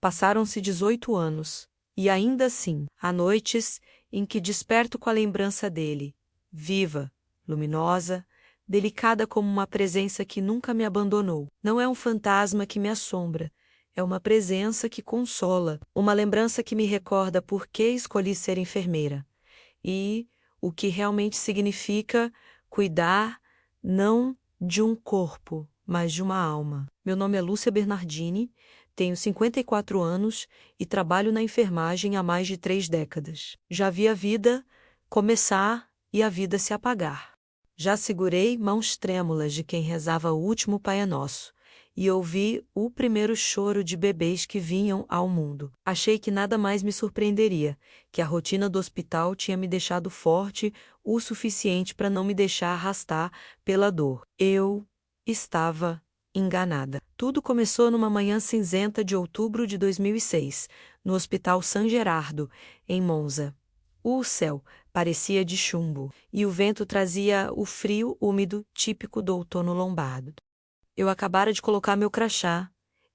Passaram-se 18 anos, e ainda assim, há noites em que desperto com a lembrança dele, viva, luminosa, delicada como uma presença que nunca me abandonou. Não é um fantasma que me assombra, é uma presença que consola, uma lembrança que me recorda por que escolhi ser enfermeira e o que realmente significa cuidar não de um corpo, mas de uma alma. Meu nome é Lúcia Bernardini, tenho 54 anos e trabalho na enfermagem há mais de 3 décadas. Já vi a vida começar e a vida se apagar. Já segurei mãos trêmulas de quem rezava o último Pai Nosso e ouvi o primeiro choro de bebês que vinham ao mundo. Achei que nada mais me surpreenderia, que a rotina do hospital tinha me deixado forte o suficiente para não me deixar arrastar pela dor. Eu estava enganada. Tudo começou numa manhã cinzenta de outubro de 2006, no Hospital San Gerardo, em Monza. O céu parecia de chumbo, e o vento trazia o frio úmido típico do outono lombardo. Eu acabara de colocar meu crachá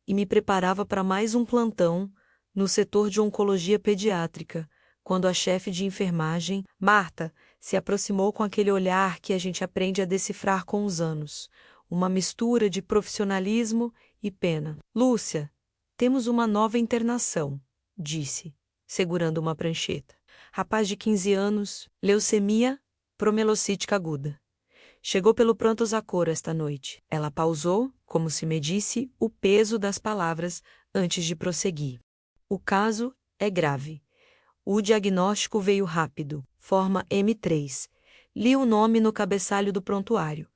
e me preparava para mais um plantão no setor de oncologia pediátrica, quando a chefe de enfermagem, Marta, se aproximou com aquele olhar que a gente aprende a decifrar com os anos, uma mistura de profissionalismo e pena. Lúcia, temos uma nova internação, disse, segurando uma prancheta. Rapaz de 15 anos, leucemia promelocítica aguda. Chegou pelo pronto-socorro esta noite. Ela pausou, como se medisse o peso das palavras antes de prosseguir. O caso é grave. O diagnóstico veio rápido, forma M3. Li o nome no cabeçalho do prontuário.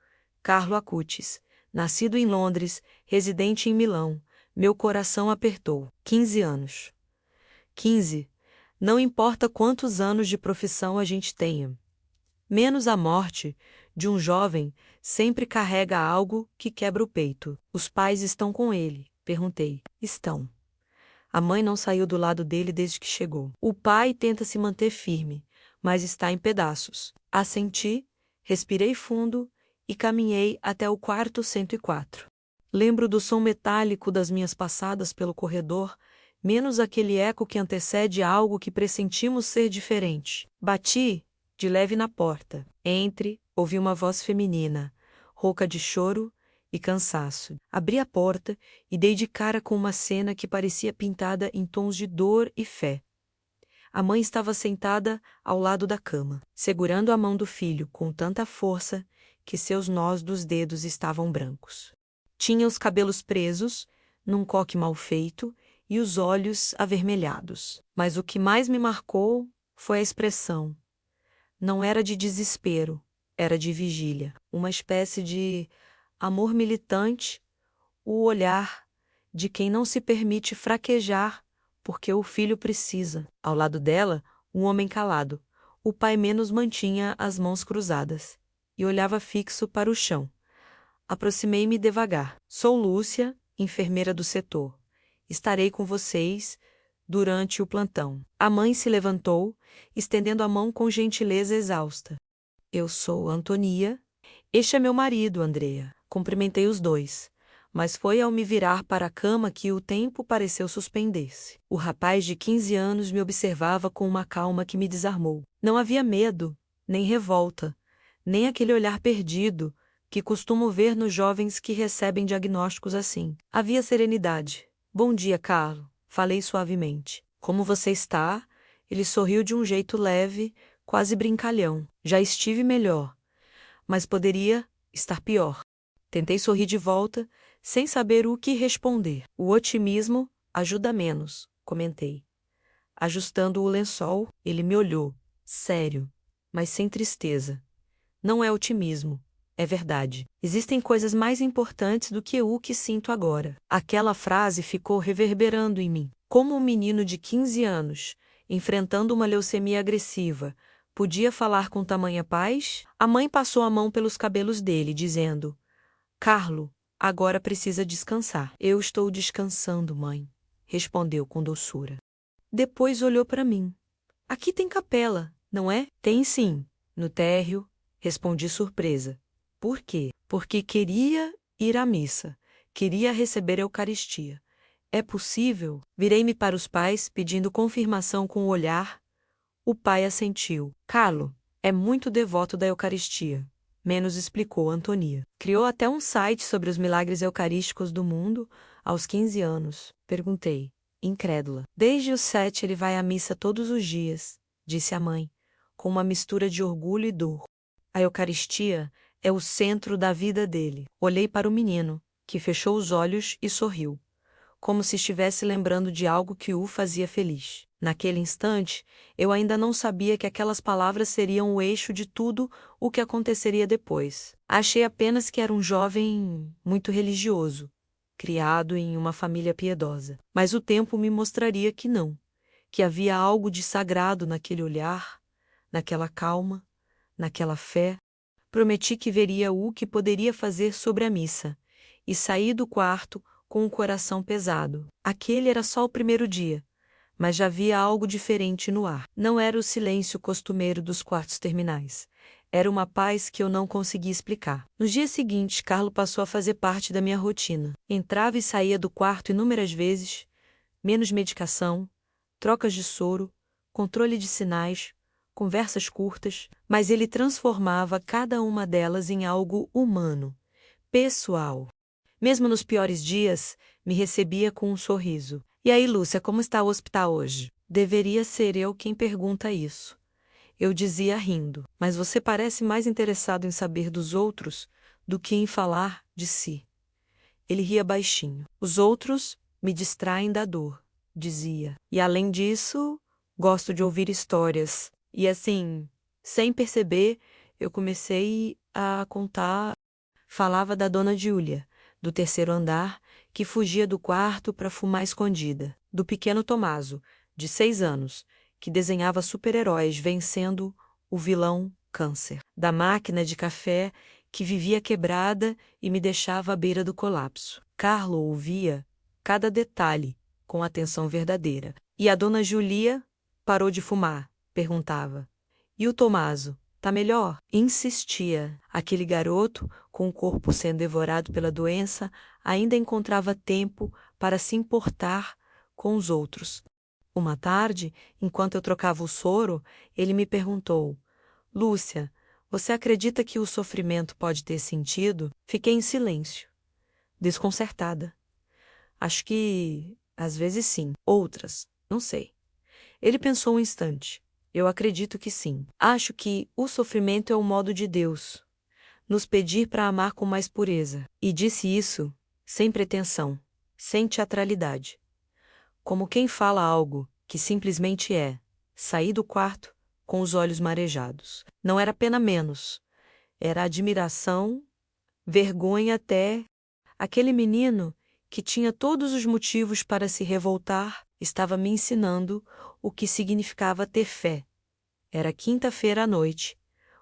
Carlo Acutis, nascido em Londres, residente em Milão. Meu coração apertou. 15 anos. 15. Não importa quantos anos de profissão a gente tenha. Menos a morte de um jovem sempre carrega algo que quebra o peito. Os pais estão com ele? Perguntei. Estão. A mãe não saiu do lado dele desde que chegou. O pai tenta se manter firme, mas está em pedaços. Assenti, respirei fundo e caminhei até o quarto 104. Lembro do som metálico das minhas passadas pelo corredor, menos aquele eco que antecede algo que pressentimos ser diferente. Bati de leve na porta. Entre, ouvi uma voz feminina, rouca de choro e cansaço. Abri a porta e dei de cara com uma cena que parecia pintada em tons de dor e fé. A mãe estava sentada ao lado da cama, segurando a mão do filho com tanta força que seus nós dos dedos estavam brancos. Tinha os cabelos presos, num coque mal feito, e os olhos avermelhados. Mas o que mais me marcou foi a expressão. Não era de desespero, era de vigília, uma espécie de amor militante, o olhar de quem não se permite fraquejar porque o filho precisa. Ao lado dela, um homem calado. O pai menos mantinha as mãos cruzadas e olhava fixo para o chão. Aproximei-me devagar. Sou Lúcia, enfermeira do setor. Estarei com vocês durante o plantão. A mãe se levantou, estendendo a mão com gentileza exausta. Eu sou Antonia. Este é meu marido, Andrea. Cumprimentei os dois, mas foi ao me virar para a cama que o tempo pareceu suspender-se. O rapaz de 15 anos me observava com uma calma que me desarmou. Não havia medo, nem revolta, nem aquele olhar perdido que costumo ver nos jovens que recebem diagnósticos assim. Havia serenidade. Bom dia, Carlo. Falei suavemente. Como você está? Ele sorriu de um jeito leve, quase brincalhão. Já estive melhor, mas poderia estar pior. Tentei sorrir de volta, sem saber o que responder. O otimismo ajuda menos, comentei. Ajustando o lençol, ele me olhou, sério, mas sem tristeza. Não é otimismo. É verdade. Existem coisas mais importantes do que o que sinto agora. Aquela frase ficou reverberando em mim. Como um menino de 15 anos, enfrentando uma leucemia agressiva, podia falar com tamanha paz? A mãe passou a mão pelos cabelos dele, dizendo: Carlo, agora precisa descansar. Eu estou descansando, mãe, respondeu com doçura. Depois olhou para mim. Aqui tem capela, não é? Tem sim, no térreo, respondi surpresa. Por quê? Porque queria ir à missa, queria receber a Eucaristia. É possível? Virei-me para os pais, pedindo confirmação com o olhar. O pai assentiu. Carlo é muito devoto da Eucaristia. Menos explicou Antonia. Criou até um site sobre os milagres eucarísticos do mundo aos 15 anos. Perguntei, incrédula. Desde os 7 ele vai à missa todos os dias, disse a mãe, com uma mistura de orgulho e dor. A Eucaristia é o centro da vida dele. Olhei para o menino, que fechou os olhos e sorriu, como se estivesse lembrando de algo que o fazia feliz. Naquele instante, eu ainda não sabia que aquelas palavras seriam o eixo de tudo o que aconteceria depois. Achei apenas que era um jovem muito religioso, criado em uma família piedosa. Mas o tempo me mostraria que não, que havia algo de sagrado naquele olhar, naquela calma, naquela fé. Prometi que veria o que poderia fazer sobre a missa, e saí do quarto com o coração pesado. Aquele era só o primeiro dia, mas já havia algo diferente no ar. Não era o silêncio costumeiro dos quartos terminais. Era uma paz que eu não conseguia explicar. Nos dias seguintes, Carlo passou a fazer parte da minha rotina. Entrava e saía do quarto inúmeras vezes, menos medicação, trocas de soro, controle de sinais, conversas curtas, mas ele transformava cada uma delas em algo humano, pessoal. Mesmo nos piores dias, me recebia com um sorriso. E aí, Lúcia, como está o hospital hoje? Deveria ser eu quem pergunta isso. Eu dizia rindo, mas você parece mais interessado em saber dos outros do que em falar de si. Ele ria baixinho. Os outros me distraem da dor, dizia. E além disso, gosto de ouvir histórias. E assim, sem perceber, eu comecei a contar. Falava da dona Júlia, do terceiro andar, que fugia do quarto para fumar escondida. Do pequeno Tomaso, de 6 anos, que desenhava super-heróis vencendo o vilão Câncer. Da máquina de café, que vivia quebrada e me deixava à beira do colapso. Carlo ouvia cada detalhe com atenção verdadeira. E a dona Julia parou de fumar, perguntava. E o Tomaso? Tá melhor? Insistia. Aquele garoto, com o corpo sendo devorado pela doença, ainda encontrava tempo para se importar com os outros. Uma tarde, enquanto eu trocava o soro, ele me perguntou: Lúcia, você acredita que o sofrimento pode ter sentido? Fiquei em silêncio, desconcertada. Acho que, às vezes sim, outras, não sei. Ele pensou um instante. Eu acredito que sim. Acho que o sofrimento é o modo de Deus nos pedir para amar com mais pureza. E disse isso sem pretensão, sem teatralidade. Como quem fala algo que simplesmente é. Saí do quarto com os olhos marejados. Não era pena menos. Era admiração, vergonha até. Aquele menino que tinha todos os motivos para se revoltar estava me ensinando o que significava ter fé. Era quinta-feira à noite,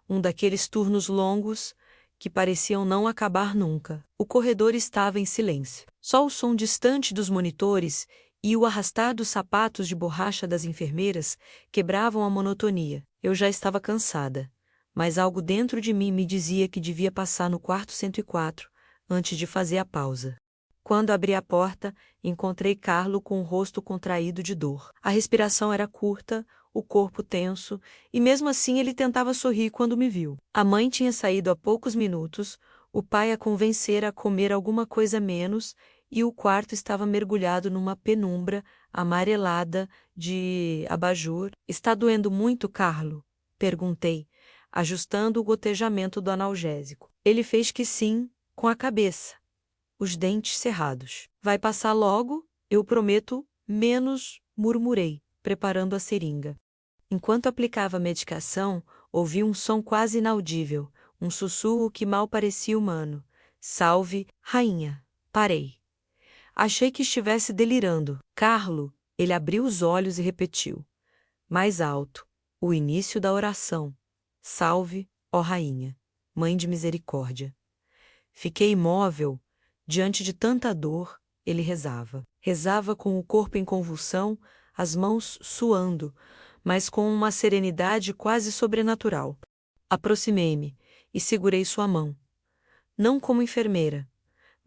um daqueles turnos longos que pareciam não acabar nunca. O corredor estava em silêncio. Só o som distante dos monitores e o arrastar dos sapatos de borracha das enfermeiras quebravam a monotonia. Eu já estava cansada, mas algo dentro de mim me dizia que devia passar no quarto 104 antes de fazer a pausa. Quando abri a porta, encontrei Carlo com o rosto contraído de dor. A respiração era curta, o corpo tenso, e mesmo assim ele tentava sorrir quando me viu. A mãe tinha saído há poucos minutos, o pai a convencera a comer alguma coisa menos, e o quarto estava mergulhado numa penumbra amarelada de abajur. Está doendo muito, Carlo? Perguntei, ajustando o gotejamento do analgésico. Ele fez que sim, com a cabeça, os dentes cerrados. Vai passar logo, eu prometo, menos, murmurei, preparando a seringa. Enquanto aplicava a medicação, ouvi um som quase inaudível, um sussurro que mal parecia humano. Salve, rainha. Parei. Achei que estivesse delirando. Carlo, ele abriu os olhos e repetiu, mais alto, o início da oração. Salve, ó rainha, mãe de misericórdia. Fiquei imóvel. Diante de tanta dor, ele rezava. Rezava com o corpo em convulsão, as mãos suando, mas com uma serenidade quase sobrenatural. Aproximei-me e segurei sua mão. Não como enfermeira,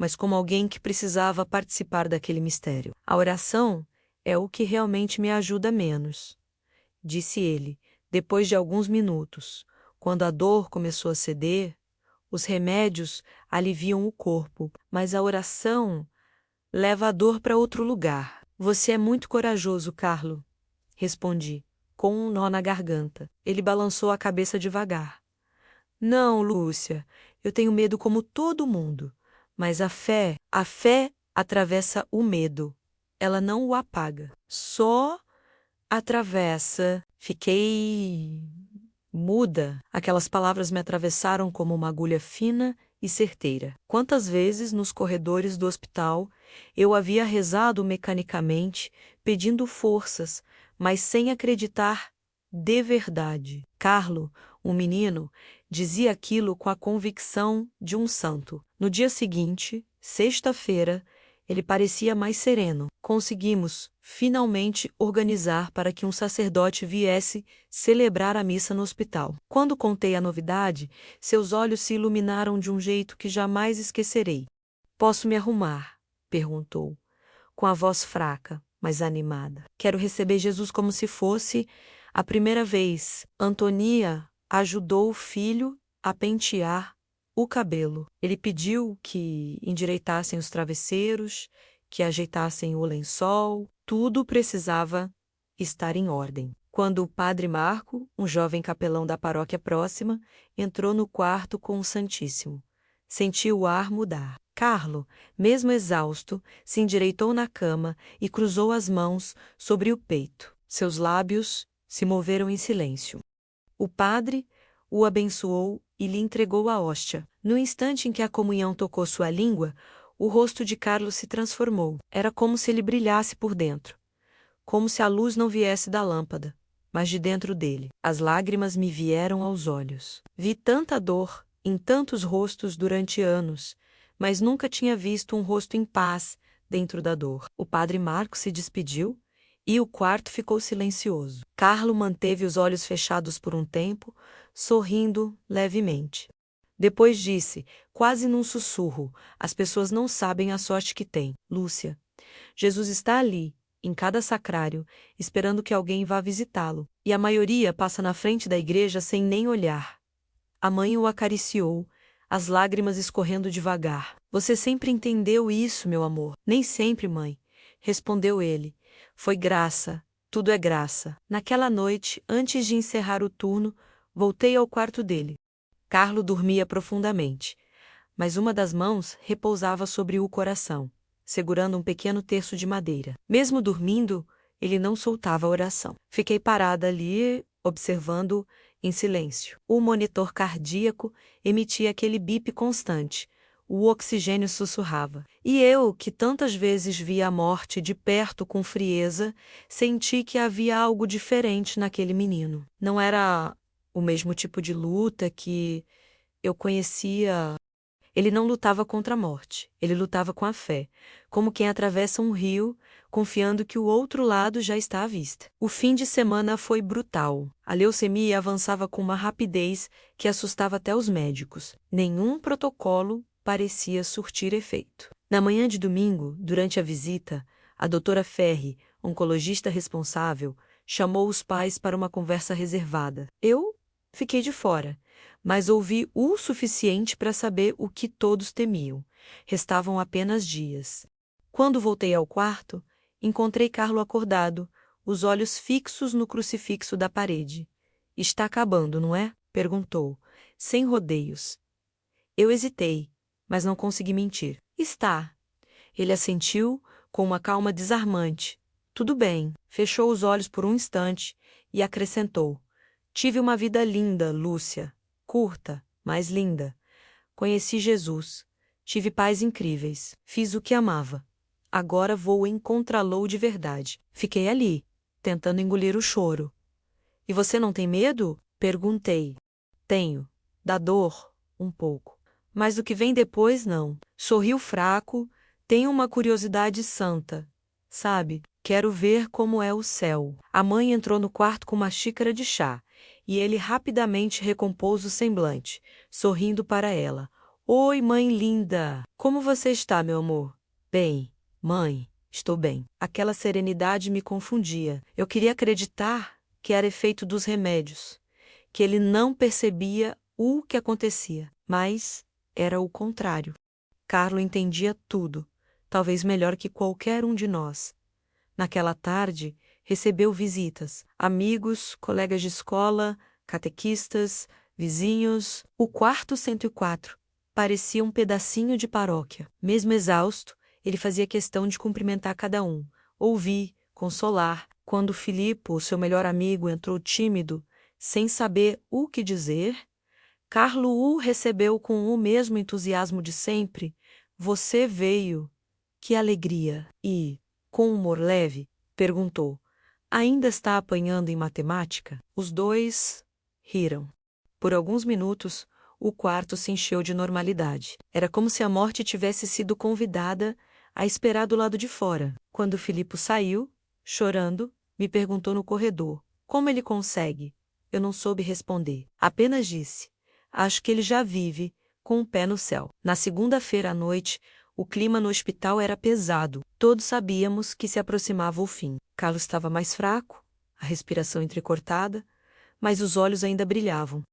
mas como alguém que precisava participar daquele mistério. A oração é o que realmente me ajuda menos, disse ele, depois de alguns minutos. Quando a dor começou a ceder, os remédios aliviam o corpo, mas a oração leva a dor para outro lugar. Você é muito corajoso, Carlo, respondi, com um nó na garganta. Ele balançou a cabeça devagar. Não, Lúcia, eu tenho medo como todo mundo, mas a fé atravessa o medo. Ela não o apaga, só atravessa. Fiquei muda. Aquelas palavras me atravessaram como uma agulha fina e certeira. Quantas vezes nos corredores do hospital eu havia rezado mecanicamente, pedindo forças, mas sem acreditar de verdade. Carlo, um menino, dizia aquilo com a convicção de um santo. No dia seguinte, sexta-feira, ele parecia mais sereno. Conseguimos, finalmente, organizar para que um sacerdote viesse celebrar a missa no hospital. Quando contei a novidade, seus olhos se iluminaram de um jeito que jamais esquecerei. Posso me arrumar? Perguntou, com a voz fraca, mas animada. Quero receber Jesus como se fosse a primeira vez. Antonia ajudou o filho a pentear o cabelo. Ele pediu que endireitassem os travesseiros, que ajeitassem o lençol. Tudo precisava estar em ordem. Quando o padre Marco, um jovem capelão da paróquia próxima, entrou no quarto com o Santíssimo, senti o ar mudar. Carlo, mesmo exausto, se endireitou na cama e cruzou as mãos sobre o peito. Seus lábios se moveram em silêncio. O padre o abençoou e lhe entregou a hóstia. No instante em que a comunhão tocou sua língua, o rosto de Carlos se transformou. Era como se ele brilhasse por dentro, como se a luz não viesse da lâmpada, mas de dentro dele. As lágrimas me vieram aos olhos. Vi tanta dor em tantos rostos durante anos, mas nunca tinha visto um rosto em paz dentro da dor. O padre Marco se despediu e o quarto ficou silencioso. Carlo manteve os olhos fechados por um tempo, sorrindo levemente. Depois disse, quase num sussurro: as pessoas não sabem a sorte que têm, Lúcia. Jesus está ali, em cada sacrário, esperando que alguém vá visitá-lo, e a maioria passa na frente da igreja sem nem olhar. A mãe o acariciou, as lágrimas escorrendo devagar. Você sempre entendeu isso, meu amor. Nem sempre, mãe, respondeu ele. Foi graça, tudo é graça. Naquela noite, antes de encerrar o turno, voltei ao quarto dele. Carlo dormia profundamente, mas uma das mãos repousava sobre o coração, segurando um pequeno terço de madeira. Mesmo dormindo, ele não soltava a oração. Fiquei parada ali, observando em silêncio. O monitor cardíaco emitia aquele bip constante. O oxigênio sussurrava. E eu, que tantas vezes via a morte de perto com frieza, senti que havia algo diferente naquele menino. Não era o mesmo tipo de luta que eu conhecia. Ele não lutava contra a morte, ele lutava com a fé, como quem atravessa um rio, confiando que o outro lado já está à vista. O fim de semana foi brutal. A leucemia avançava com uma rapidez que assustava até os médicos. Nenhum protocolo parecia surtir efeito. Na manhã de domingo, durante a visita, a doutora Ferri, oncologista responsável, chamou os pais para uma conversa reservada. Eu fiquei de fora, mas ouvi o suficiente para saber o que todos temiam. Restavam apenas dias. Quando voltei ao quarto, encontrei Carlo acordado, os olhos fixos no crucifixo da parede. Está acabando, não é? Perguntou, sem rodeios. Eu hesitei, mas não consegui mentir. Está. Ele assentiu com uma calma desarmante. Tudo bem. Fechou os olhos por um instante e acrescentou. Tive uma vida linda, Lúcia. Curta, mas linda. Conheci Jesus. Tive pais incríveis. Fiz o que amava. Agora vou encontrá-lo de verdade. Fiquei ali, tentando engolir o choro. E você não tem medo? Perguntei. Tenho. Da dor, um pouco. Mas o que vem depois, não. Sorriu fraco. Tenho uma curiosidade santa. Sabe, quero ver como é o céu. A mãe entrou no quarto com uma xícara de chá, e ele rapidamente recompôs o semblante, sorrindo para ela. Oi, mãe linda! Como você está, meu amor? Bem, mãe, estou bem. Aquela serenidade me confundia. Eu queria acreditar que era efeito dos remédios, que ele não percebia o que acontecia, mas era o contrário. Carlo entendia tudo, talvez melhor que qualquer um de nós. Naquela tarde, recebeu visitas, amigos, colegas de escola, catequistas, vizinhos. O quarto 104 parecia um pedacinho de paróquia. Mesmo exausto, ele fazia questão de cumprimentar cada um, ouvir, consolar. Quando Filippo, seu melhor amigo, entrou tímido, sem saber o que dizer, Carlo o recebeu com o mesmo entusiasmo de sempre. Você veio. Que alegria! E, com humor leve, perguntou: Ainda está apanhando em matemática? Os dois riram. Por alguns minutos, o quarto se encheu de normalidade. Era como se a morte tivesse sido convidada a esperar do lado de fora. Quando Filippo saiu, chorando, me perguntou no corredor: Como ele consegue? Eu não soube responder. Apenas disse: Acho que ele já vive com um pé no céu. Na segunda-feira à noite, o clima no hospital era pesado. Todos sabíamos que se aproximava o fim. Carlos estava mais fraco, a respiração entrecortada, mas os olhos ainda brilhavam.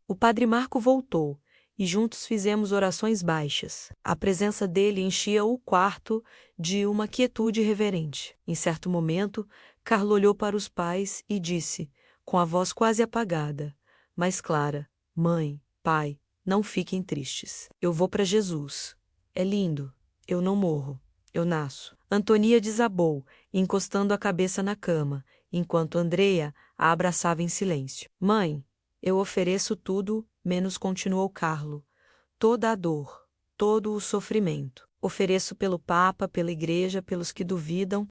O padre Marco voltou e juntos fizemos orações baixas. A presença dele enchia o quarto de uma quietude reverente. Em certo momento, Carlo olhou para os pais e disse, com a voz quase apagada, mas clara: Mãe, pai, não fiquem tristes. Eu vou para Jesus. É lindo. Eu não morro. Eu nasço. Antonia desabou, encostando a cabeça na cama, enquanto Andrea a abraçava em silêncio. Mãe, eu ofereço tudo, menos, continuou Carlo. Toda a dor, todo o sofrimento. Ofereço pelo Papa, pela Igreja, pelos que duvidam.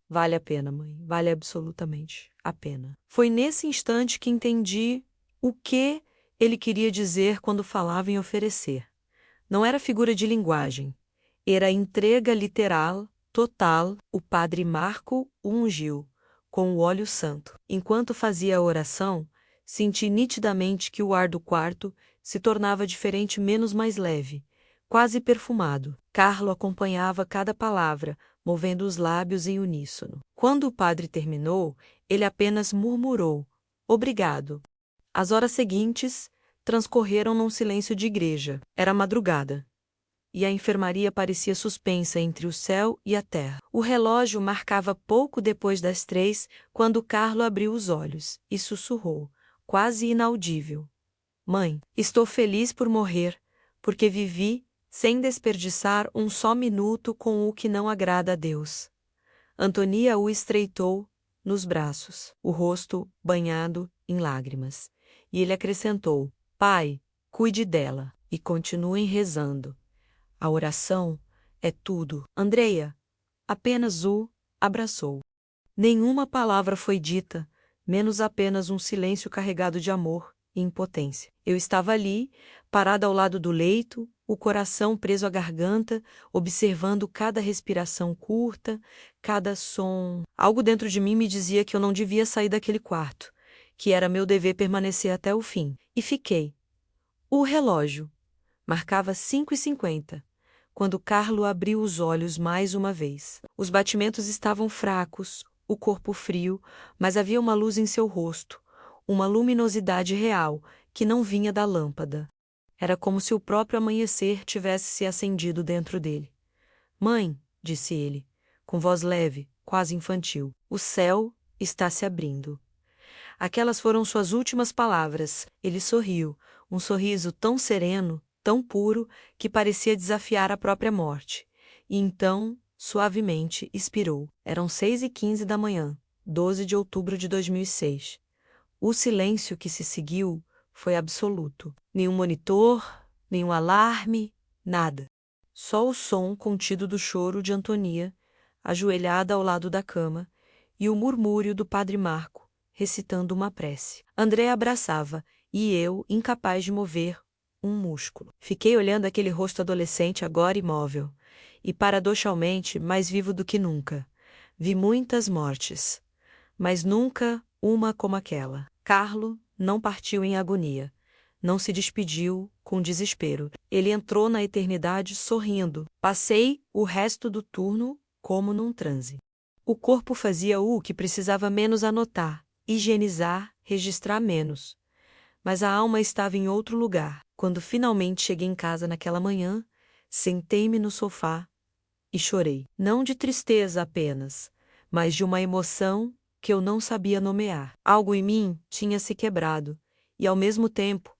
Vale a pena, mãe. Vale absolutamente a pena. Foi nesse instante que entendi o que ele queria dizer quando falava em oferecer. Não era figura de linguagem. Era entrega literal, total. O padre Marco o ungiu com o óleo santo. Enquanto fazia a oração, senti nitidamente que o ar do quarto se tornava diferente, menos, mais leve, quase perfumado. Carlo acompanhava cada palavra, movendo os lábios em uníssono. Quando o padre terminou, ele apenas murmurou: Obrigado. As horas seguintes transcorreram num silêncio de igreja. Era madrugada, e a enfermaria parecia suspensa entre o céu e a terra. O relógio marcava pouco depois das 3, quando Carlo abriu os olhos e sussurrou, quase inaudível: Mãe, estou feliz por morrer, porque vivi sem desperdiçar um só minuto com o que não agrada a Deus. Antonia o estreitou nos braços, o rosto banhado em lágrimas, e ele acrescentou: Pai, cuide dela e continuem rezando. A oração é tudo. Andrea apenas o abraçou. Nenhuma palavra foi dita, menos apenas um silêncio carregado de amor e impotência. Eu estava ali, parada ao lado do leito, o coração preso à garganta, observando cada respiração curta, cada som. Algo dentro de mim me dizia que eu não devia sair daquele quarto, que era meu dever permanecer até o fim. E fiquei. O relógio marcava 5h50. Quando Carlo abriu os olhos mais uma vez. Os batimentos estavam fracos, o corpo frio, mas havia uma luz em seu rosto, uma luminosidade real que não vinha da lâmpada. Era como se o próprio amanhecer tivesse se acendido dentro dele. Mãe, disse ele, com voz leve, quase infantil, o céu está se abrindo. Aquelas foram suas últimas palavras. Ele sorriu, um sorriso tão sereno, tão puro, que parecia desafiar a própria morte. E então, suavemente, expirou. Eram 6h15 da manhã, 12 de outubro de 2006. O silêncio que se seguiu foi absoluto. Nenhum monitor, nenhum alarme, nada. Só o som contido do choro de Antonia, ajoelhada ao lado da cama, e o murmúrio do padre Marco, recitando uma prece. André abraçava, e eu, incapaz de mover um músculo. Fiquei olhando aquele rosto adolescente agora imóvel, e paradoxalmente mais vivo do que nunca. Vi muitas mortes, mas nunca uma como aquela. Carlo não partiu em agonia, não se despediu com desespero. Ele entrou na eternidade sorrindo. Passei o resto do turno como num transe. O corpo fazia o que precisava menos anotar, higienizar, registrar menos. Mas a alma estava em outro lugar. Quando finalmente cheguei em casa naquela manhã, sentei-me no sofá e chorei. Não de tristeza apenas, mas de uma emoção que eu não sabia nomear. Algo em mim tinha se quebrado, e ao mesmo tempo,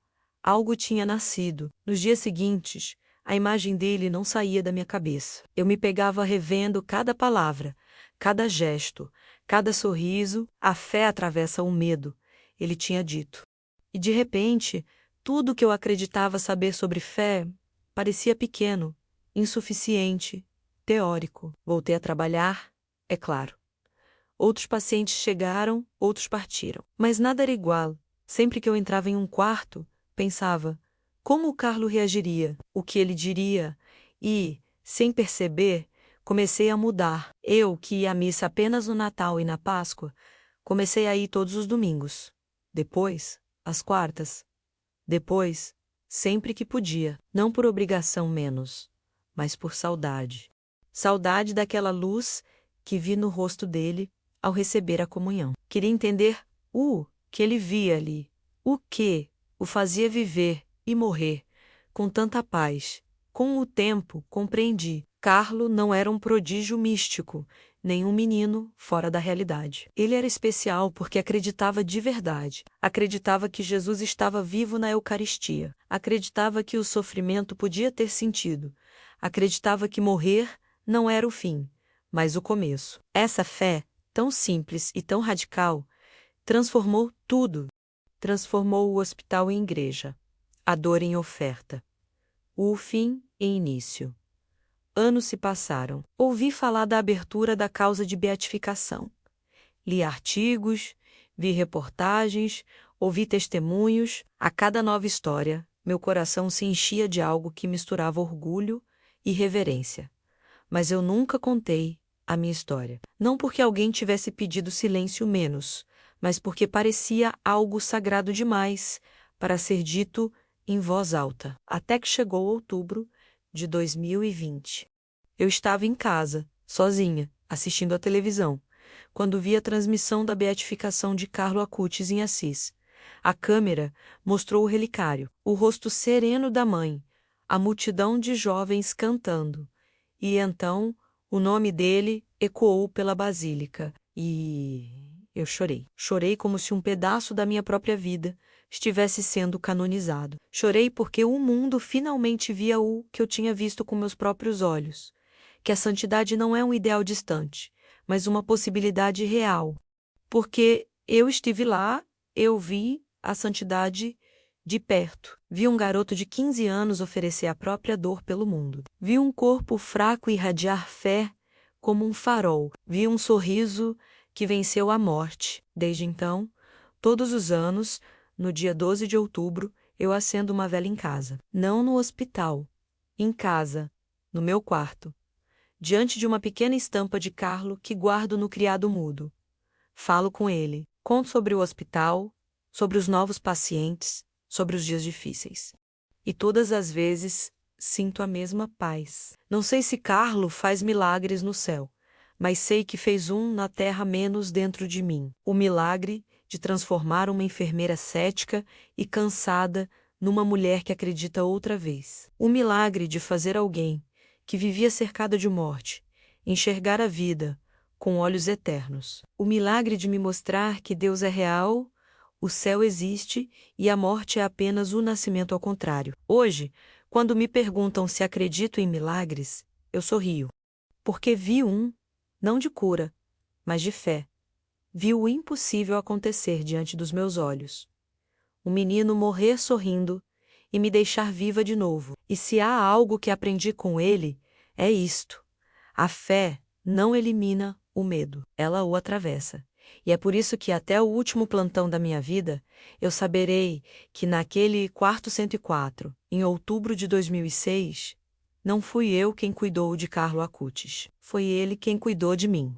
algo tinha nascido. Nos dias seguintes, a imagem dele não saía da minha cabeça. Eu me pegava revendo cada palavra, cada gesto, cada sorriso. A fé atravessa o medo, ele tinha dito. E de repente, tudo que eu acreditava saber sobre fé parecia pequeno, insuficiente, teórico. Voltei a trabalhar, é claro. Outros pacientes chegaram, outros partiram. Mas nada era igual. Sempre que eu entrava em um quarto, pensava, como o Carlos reagiria, o que ele diria, e, sem perceber, comecei a mudar. Eu, que ia à missa apenas no Natal e na Páscoa, comecei a ir todos os domingos. Depois, às quartas. Depois, sempre que podia, não por obrigação menos, mas por saudade. Saudade daquela luz que vi no rosto dele ao receber a comunhão. Queria entender o que ele via ali, o que o fazia viver e morrer com tanta paz. Com o tempo, compreendi. Carlo não era um prodígio místico, nem um menino fora da realidade. Ele era especial porque acreditava de verdade. Acreditava que Jesus estava vivo na Eucaristia. Acreditava que o sofrimento podia ter sentido. Acreditava que morrer não era o fim, mas o começo. Essa fé, tão simples e tão radical, transformou tudo. Transformou o hospital em igreja, a dor em oferta, o fim em início. Anos se passaram. Ouvi falar da abertura da causa de beatificação. Li artigos, vi reportagens, ouvi testemunhos. A cada nova história, meu coração se enchia de algo que misturava orgulho e reverência. Mas eu nunca contei a minha história. Não porque alguém tivesse pedido silêncio menos, mas porque parecia algo sagrado demais para ser dito em voz alta. Até que chegou outubro de 2020. Eu estava em casa, sozinha, assistindo à televisão, quando vi a transmissão da beatificação de Carlo Acutis em Assis. A câmera mostrou o relicário, o rosto sereno da mãe, a multidão de jovens cantando. E então o nome dele ecoou pela basílica. E eu chorei. Chorei como se um pedaço da minha própria vida estivesse sendo canonizado. Chorei porque o mundo finalmente via o que eu tinha visto com meus próprios olhos. Que a santidade não é um ideal distante, mas uma possibilidade real. Porque eu estive lá, eu vi a santidade de perto. Vi um garoto de 15 anos oferecer a própria dor pelo mundo. Vi um corpo fraco irradiar fé como um farol. Vi um sorriso que venceu a morte. Desde então, todos os anos, no dia 12 de outubro, eu acendo uma vela em casa. Não no hospital. Em casa, no meu quarto. Diante de uma pequena estampa de Carlo que guardo no criado mudo. Falo com ele. Conto sobre o hospital, sobre os novos pacientes, sobre os dias difíceis. E todas as vezes sinto a mesma paz. Não sei se Carlo faz milagres no céu, mas sei que fez um na terra menos dentro de mim. O milagre de transformar uma enfermeira cética e cansada numa mulher que acredita outra vez. O milagre de fazer alguém que vivia cercada de morte enxergar a vida com olhos eternos. O milagre de me mostrar que Deus é real, o céu existe e a morte é apenas o nascimento ao contrário. Hoje, quando me perguntam se acredito em milagres, eu sorrio. Porque vi um, não de cura, mas de fé. Vi o impossível acontecer diante dos meus olhos. Um menino morrer sorrindo e me deixar viva de novo. E se há algo que aprendi com ele, é isto. A fé não elimina o medo, ela o atravessa. E é por isso que até o último plantão da minha vida, eu saberei que naquele quarto 104, em outubro de 2006, não fui eu quem cuidou de Carlo Acutis. Foi ele quem cuidou de mim.